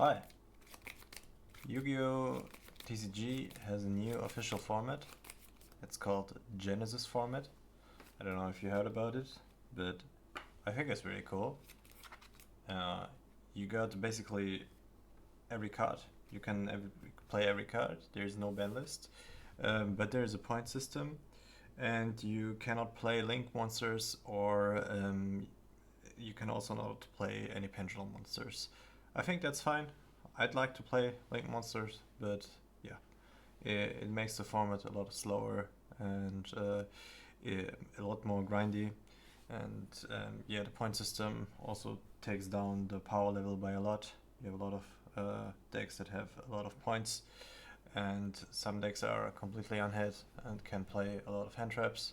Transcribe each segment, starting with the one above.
Hi! Yu-Gi-Oh! TCG has a new official format. It's called Genesys format. I don't know if you heard about it, but I think it's really cool. You got basically every card. You can play every card. There's no ban list, but there's a point system, and you cannot play link monsters, or you can also not play any pendulum monsters. I think that's fine. I'd like to play link monsters, but yeah, it makes the format a lot slower and a lot more grindy. And yeah, the point system also takes down the power level by a lot. You have a lot of decks that have a lot of points, and some decks are completely unhit and can play a lot of hand traps.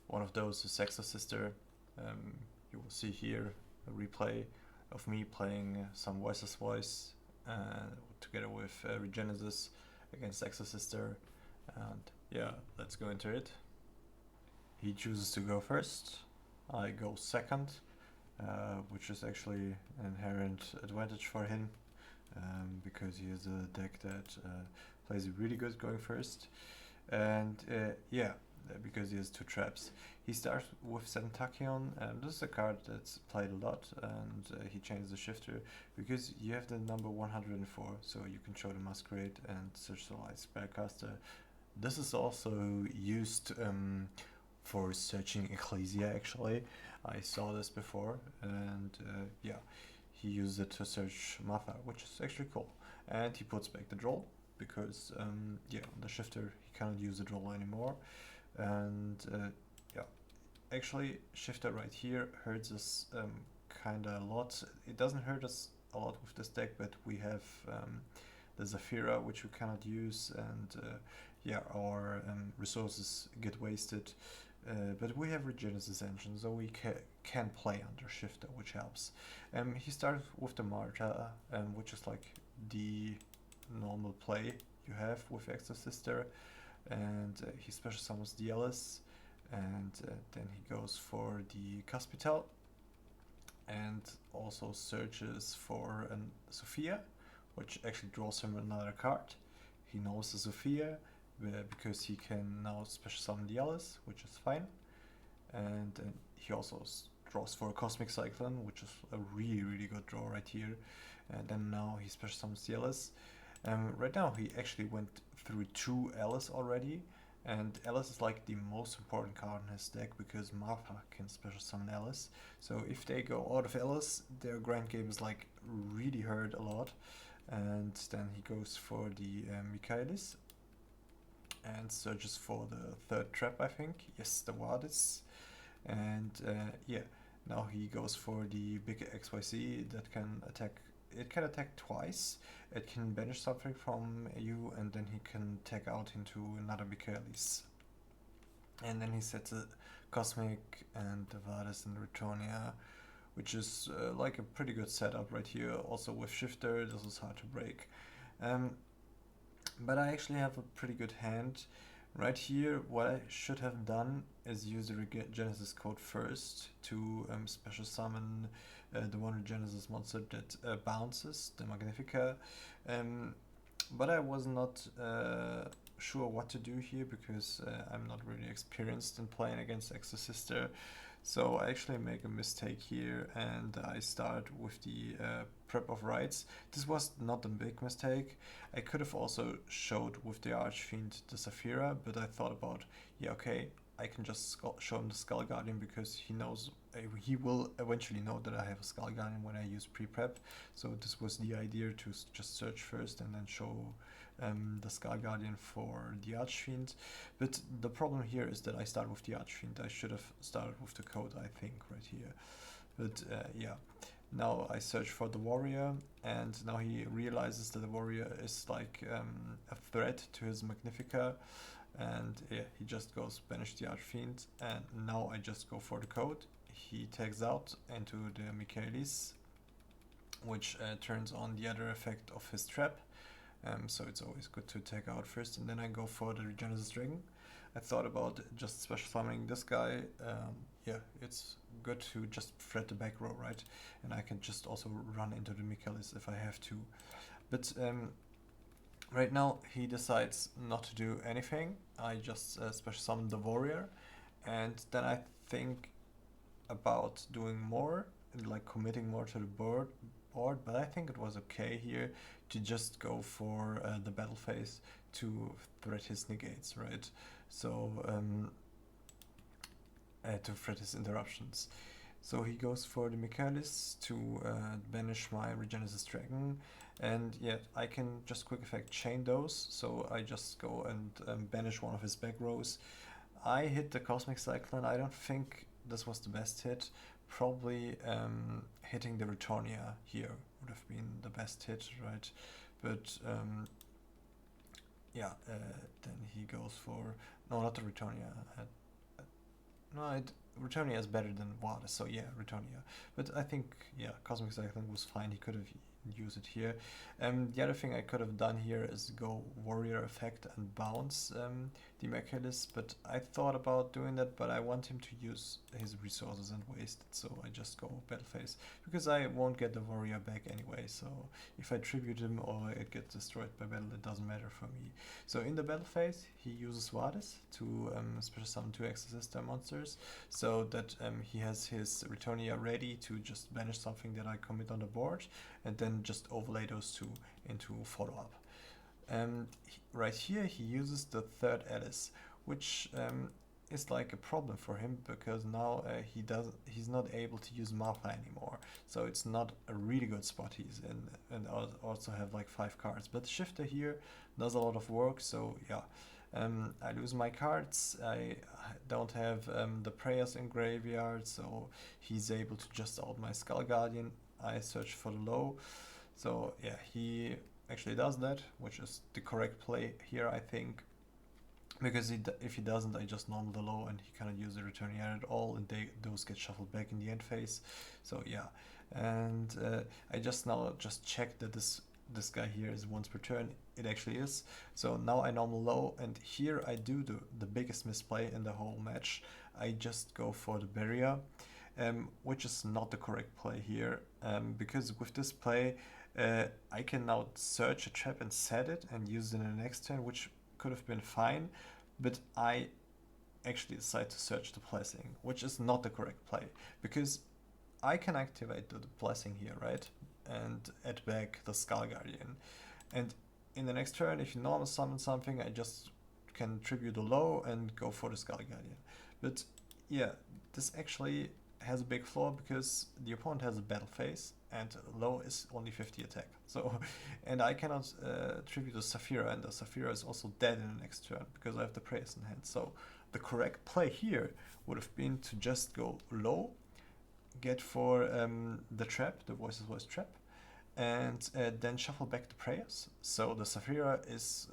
One of those is Sex's Sister. You will see here a replay of me playing some Voiceless Voice together with Genesys against Sex's Sister. And yeah, let's go into it. He chooses to go first. I go second, which is actually an inherent advantage for him because he has a deck that plays really good going first. And yeah, because he has two traps. He starts with Sentakion, and this is a card that's played a lot, and he changes the shifter because you have the number 104, so you can show the Masquerade and search the Light Spellcaster. This is also used for searching Ecclesia, actually. I saw this before, and yeah, he used it to search Matha, which is actually cool. And he puts back the draw because yeah, on the shifter he cannot use the draw anymore. And yeah, actually shifter right here hurts us kinda a lot. It doesn't hurt us a lot with this deck, but we have the Zafira, which we cannot use, and yeah, our resources get wasted. But we have Genesys engine, so we can play under shifter, which helps. He starts with the Marta, which is like the normal play you have with Extra Sister, and he special summons the Alice, and then he goes for the Caspital, and also searches for a Sophia, which actually draws him another card. He knows the Sophia because he can now special summon the Alice, which is fine, and he also draws for a Cosmic Cyclone, which is a really good draw right here. And then now he special summons the Alice. Right now he actually went through two Alice already, and Alice is like the most important card in his deck because Martha can special summon Alice. So if they go out of Alice, their grand game is like really hurt a lot. And then he goes for the Michaelis and searches for the third trap, I think. Yes, the Wadis. And yeah, now he goes for the big XYZ that can attack. It can attack twice. It can banish something from you, and then he can take out into another Michaelis. And then he sets a Cosmic and the Vadis and Returnia, which is like a pretty good setup right here. Also with Shifter, this is hard to break. But I actually have a pretty good hand. Right here, what I should have done is use the Genesys code first to special summon the one Genesys monster that bounces, the Magnifica. But I was not sure what to do here because I'm not really experienced in playing against Extra Sister. So I actually make a mistake here, and I start with the prep of rights. This was not a big mistake. I could have also showed with the Archfiend the Saphira, but I thought about, yeah, okay, I can just show him the Skull Guardian because he knows, he will eventually know that I have a Skull Guardian when I use pre-prep. So this was the idea, to just search first and then show the Skull Guardian for the Archfiend. But the problem here is that I start with the Archfiend. I should have started with the code, I think, right here. But yeah, now I search for the Warrior, and now he realizes that the Warrior is like a threat to his Magnifica, and yeah, he just goes banish the Archfiend, and now I just go for the code. He takes out into the Michaelis, which turns on the other effect of his trap. So it's always good to take out first, and then I go for the Genesys Dragon. I thought about just special summoning this guy. Yeah, it's good to just thread the back row, right? And I can just also run into the Michaelis if I have to. But right now he decides not to do anything. I just special summon the warrior, and then I think about doing more, like committing more to the board. But I think it was okay here to just go for the battle phase to threat his negates, right? So to threat his interruptions. So he goes for the Michaelis to banish my Genesys Dragon, and yeah, I can just quick effect chain those. So I just go and banish one of his back rows. I hit the Cosmic Cyclone. I don't think this was the best hit. Probably hitting the Retornia here would have been the best hit, right? But yeah, then he goes for... No, not the Retornia. No, Returnia is better than Water, so yeah, Returnia. But I think, yeah, Cosmic Cycling was fine. He could have used it here. The other thing I could have done here is go Warrior Effect and bounce the Michaelis, but I thought about doing that, but I want him to use his resources and waste it, so I just go Battle Phase, because I won't get the Warrior back anyway, so if I tribute him or it gets destroyed by battle, it doesn't matter for me. So in the Battle Phase, he uses Vadis to special summon 2 Exorcist monsters, so that he has his Returnia ready to just banish something that I commit on the board, and then just overlay those two into follow-up. Right here he uses the third Alice, which is like a problem for him, because now he's not able to use Martha anymore, so it's not a really good spot he's in, and also have like 5 cards. But Shifter here does a lot of work, so yeah. I lose my cards, I don't have the prayers in graveyard, so he's able to just out my Skull Guardian. I search for the low, so yeah, he actually does that, which is the correct play here, I think, because if he doesn't, I just normal the low and he cannot use the return yet at all, and those get shuffled back in the end phase. So yeah, and I just checked that this guy here is once per turn. It actually is. So now I normal low, and here I do the biggest misplay in the whole match. I just go for the barrier, which is not the correct play here, because with this play I can now search a trap and set it and use it in the next turn, which could have been fine, but I actually decide to search the blessing, which is not the correct play, because I can activate the blessing here, right, and add back the Skull Guardian, and in the next turn, if you normal summon something, I just can tribute the low and go for the Skull Guardian. But yeah, this actually has a big flaw, because the opponent has a battle phase and low is only 50 attack. So, and I cannot tribute the Saphira, and the Saphira is also dead in the next turn because I have the prayers in hand. So the correct play here would have been to just go low, get for the trap, the Voices Voice trap, and then shuffle back the prayers. So the Saphira is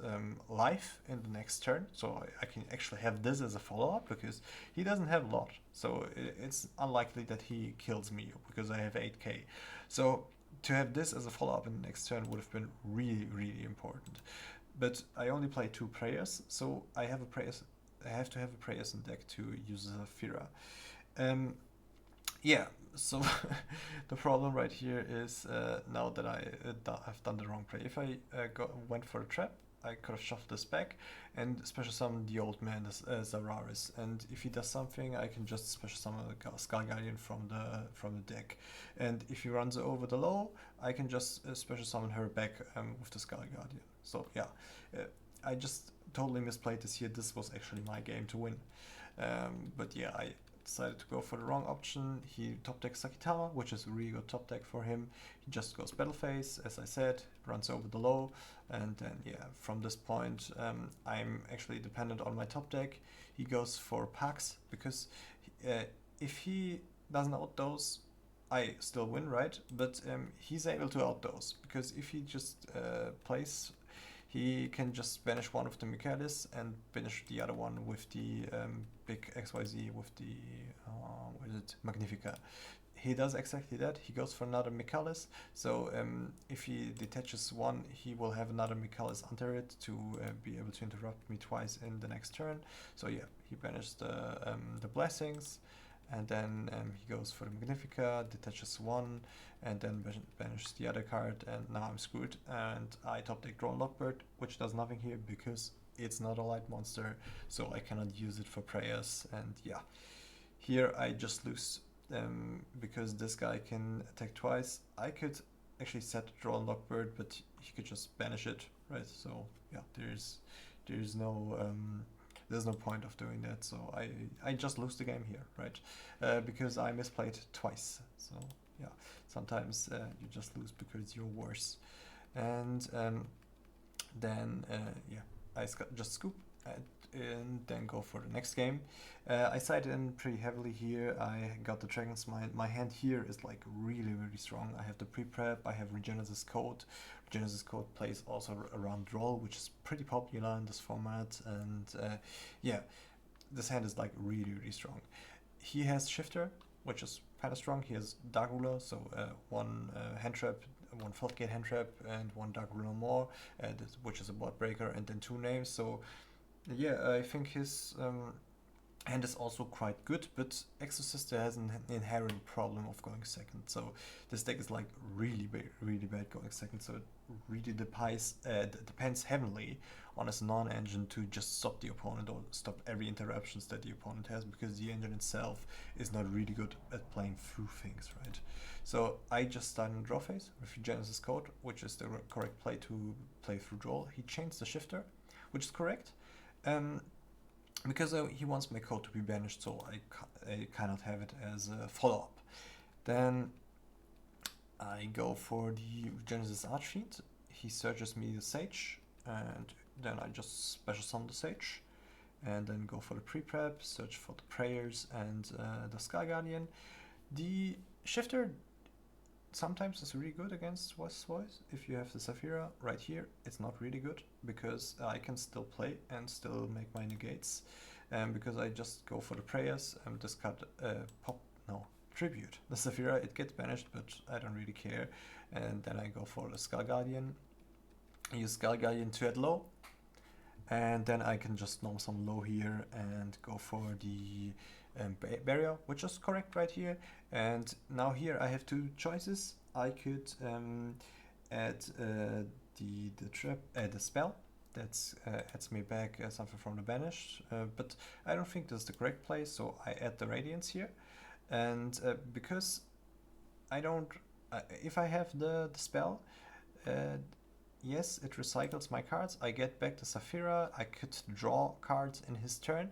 live in the next turn, so I can actually have this as a follow-up, because he doesn't have a lot, so it's unlikely that he kills me because I have 8k. So to have this as a follow-up in the next turn would have been really, really important. But I only play 2 prayers, so I have to have a prayers in deck to use the Saphira. Yeah, so the problem right here is now that I've done the wrong play. If I went for a trap, I could have shuffled this back and special summon the old man, Zararis. And if he does something, I can just special summon the Skull Guardian from the deck. And if he runs over the low, I can just special summon her back with the Skull Guardian. So yeah, I just totally misplayed this here. This was actually my game to win. But yeah, I decided to go for the wrong option. He top decks Sakitama, which is a really good top deck for him. He just goes battle phase, as I said, runs over the low, and then yeah, from this point I'm actually dependent on my top deck. He goes for Pax, because if he doesn't outdose, I still win, right? But he's able to outdose, because if he just plays, he can just banish one of the Michaelis and banish the other one with the big XYZ, with the what is it, Magnifica. he does exactly that. He goes for another Michaelis. So if he detaches one, he will have another Michaelis under it to be able to interrupt me twice in the next turn. So yeah, he banished the blessings, and then he goes for the Magnifica, detaches one, and then banishes the other card, and now I'm screwed. And I top deck Drone Lockbird, which does nothing here because it's not a light monster, so I cannot use it for prayers. And yeah, here I just lose because this guy can attack twice. I could actually set Draw and Lockbird, but he could just banish it, right? So yeah, there's no point of doing that. So I just lose the game here, right? Because I misplayed twice. So yeah, sometimes you just lose because you're worse. And then yeah, I just scoop and then go for the next game. I side in pretty heavily here. I got the Dragon's Mind. My hand here is like really strong. I have the pre-prep, I have Genesys Code. Genesys Code plays also around Roll, which is pretty popular in this format. And yeah, this hand is like really strong. He has Shifter, which is kind of strong. He has Dark Ruler, so one hand trap, one Floodgate hand trap, and one Dark Ruler more, which is a board breaker, and then 2 names. So yeah, I think his hand is also quite good, but Exorcist has an inherent problem of going second. So this deck is like really bad going second. So it really depends heavily on his non-engine to just stop the opponent or stop every interruptions that the opponent has, because the engine itself is not really good at playing through things, right? So I just started in draw phase with Genesis Code, which is the correct play to play through draw. He changed the shifter, which is correct. Because he wants my code to be banished, so I cannot have it as a follow-up. Then I go for the Genesis Archfiend. He searches me the Sage, and then I just special summon the Sage, and then go for the pre-prep, search for the prayers and the Sky Guardian. The shifter sometimes is really good against Voice. If you have the Saphira right here, it's not really good because I can still play and still make my negates. Because I just go for the prayers and discard tribute. The Saphira, it gets banished, but I don't really care. And then I go for the Skull Guardian. I use Skull Guardian to add low. And then I can just norm some low here and go for the barrier, which is correct right here. And now here I have 2 choices. I could add the spell that adds me back something from the banished, but I don't think this is the correct play, so I add the Radiance here. And because I don't, if I have the spell, yes, it recycles my cards. I get back the Saphira. I could draw cards in his turn,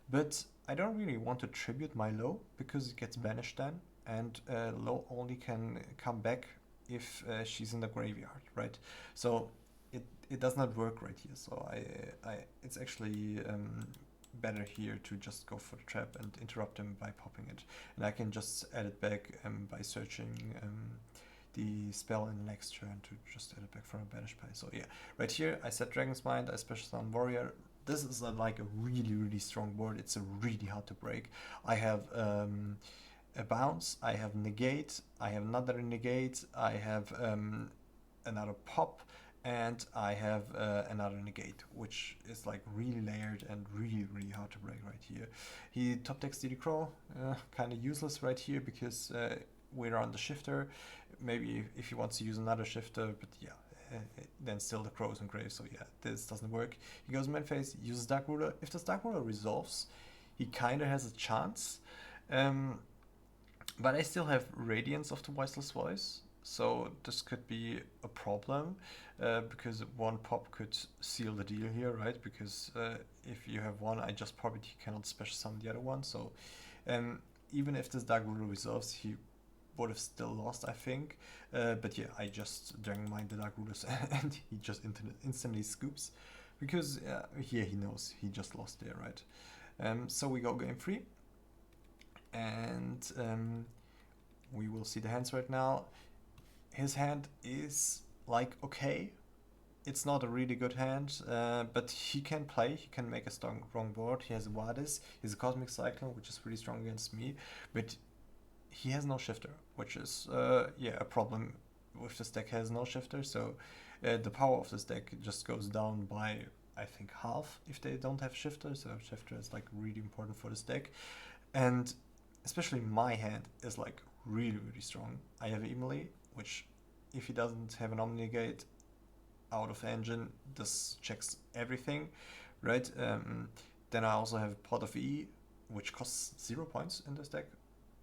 but I don't really want to tribute my low because it gets banished then, and low only can come back if she's in the graveyard, right? So it does not work right here. So it's actually better here to just go for the trap and interrupt him by popping it, and I can just add it back by searching the spell in the next turn to just add it back from a banished pile. So yeah, right here I set Dragon's Mind, I special summon Warrior. This is like a really strong board. It's really hard to break. I have a bounce, I have negate, I have another negate, I have another pop, and I have another negate, which is like really layered and really hard to break right here. He top decks DD Crow, kind of useless right here because we're on the shifter. Maybe if he wants to use another shifter, but yeah, then still the Crows and Graves, so yeah, this doesn't work. He goes main phase, uses Dark Ruler. If this Dark Ruler resolves, he kind of has a chance. But I still have Radiance of the Voiceless Voice, so this could be a problem, because one pop could seal the deal here, right? Because if you have one, I just probably cannot special summon the other one, so even if this Dark Ruler resolves, he would have still lost, I think. But yeah, I just Dragon Mind the Dark Rulers and he just instantly scoops, because here he knows he just lost there, right? So we go game 3, and we will see the hands right now. His hand is like okay, it's not a really good hand, but he can play, he can make a strong board. He has a Wadis, he has a Cosmic Cyclone, which is pretty strong against me, but he has no shifter, which is yeah, a problem with this deck. Has no shifter, so the power of this deck just goes down by, I think, half if they don't have shifter. So shifter is like really important for this deck, and especially my hand is like really strong. I have Emily, which if he doesn't have an Omnigate out of engine, this checks everything, right? Then I also have Pot of E, which costs 0 points in this deck.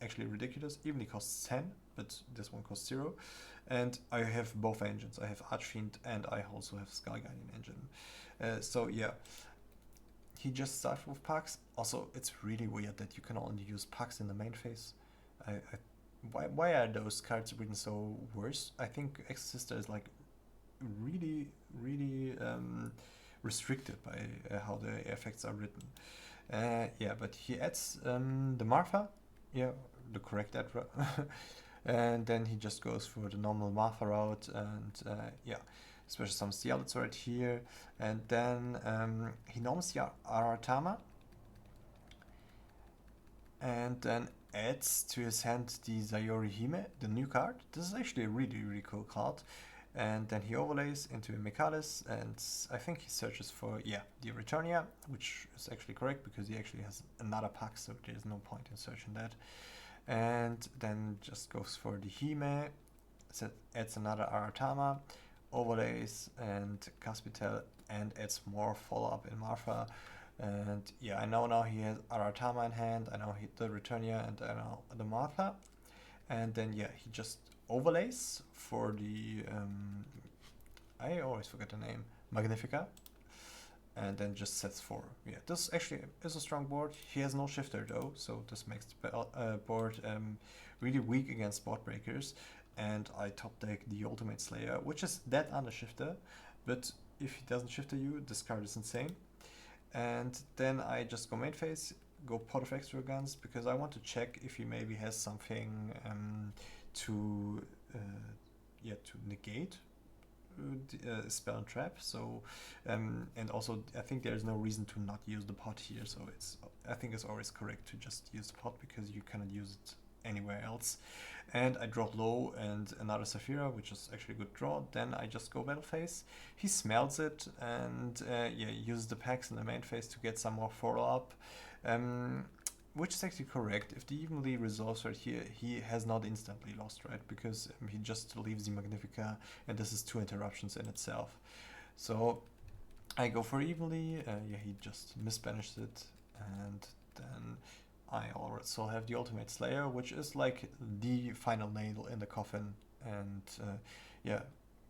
Actually ridiculous. Even it costs 10, but this one costs 0. And I have both engines. I have Archfiend and I also have Sky Guardian engine. So yeah, he just starts with packs. Also, it's really weird that you can only use packs in the main phase. Why are those cards written so worse? I think Exorcister is like really restricted by how the effects are written. Yeah, but he adds the Martha, yeah, the correct address, and then he just goes for the normal Martha route, and yeah, especially some Steelits right here, and then he norms the Aratama, and then adds to his hand the Sayori Hime, the new card. This is actually a really cool card. And then he overlays into a Mikalis, and I think he searches for, yeah, the Returnia, which is actually correct because he actually has another pack, so there's no point in searching that. And then just goes for the Hime, adds another Aratama, overlays and Caspitel, and adds more follow-up in Marfa. And yeah, I know now he has Aratama in hand, I know the Returnia, and I know the Martha. And then yeah, he just overlays for the I always forget the name, Magnifica, and then just sets 4. Yeah, this actually is a strong board. He has no shifter though, so this makes the board really weak against board breakers. And I top deck the Ultimate Slayer, which is dead under shifter, but if he doesn't shifter you, this card is insane. And then I just go main phase, go Pot of Extra Guns, because I want to check if he maybe has something to negate spell and trap. So and also I think there is no reason to not use the pot here. So I think it's always correct to just use the pot because you cannot use it anywhere else. And I draw low and another Saphira, which is actually a good draw. Then I just go battle phase. He smells it and yeah, uses the packs in the main phase to get some more follow up. Which is actually correct. If the evenly resolves right here, he has not instantly lost, right? Because he just leaves the Magnifica, and this is 2 interruptions in itself. So I go for evenly. Yeah, he just misbanished it, and then I also have the Ultimate Slayer, which is like the final nail in the coffin. And yeah,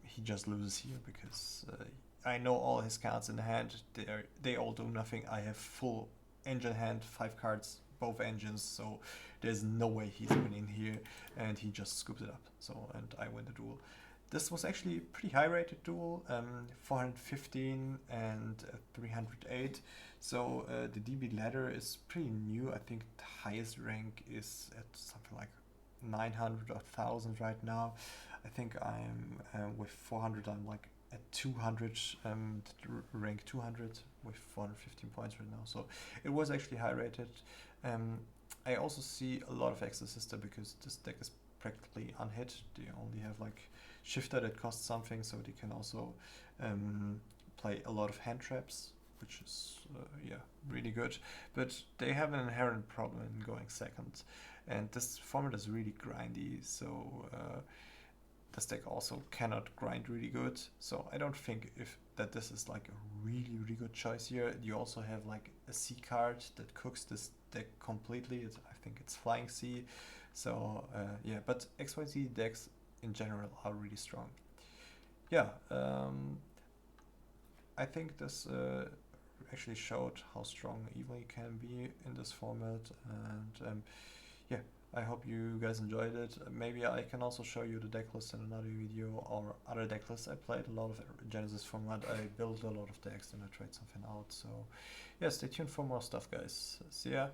he just loses here because I know all his cards in the hand. They all do nothing. I have full engine hand, 5 cards, both engines, so there's no way he's winning here, and he just scoops it up. So, and I win the duel. This was actually a pretty high rated duel, 415 and 308. So the DB ladder is pretty new. I think the highest rank is at something like 900 or 1000 right now. I think I'm with 400, I'm like at 200, rank 200 with 415 points right now. So it was actually high rated. I also see a lot of Exorcister because this deck is practically unhit. They only have like shifter that costs something, so they can also play a lot of hand traps, which is yeah, really good. But they have an inherent problem in going second, and this format is really grindy. So this deck also cannot grind really good. So I don't think that this is like a really good choice here. You also have like a C card that cooks this deck completely. I think it's Flying C. So yeah, but XYZ decks in general are really strong. Yeah, I think this actually showed how strong Evo can be in this format, and yeah, I hope you guys enjoyed it. Maybe I can also show you the deck list in another video or other deck lists. I played a lot of Genesys format, I built a lot of decks and I tried something out. So yeah, stay tuned for more stuff, guys. See ya!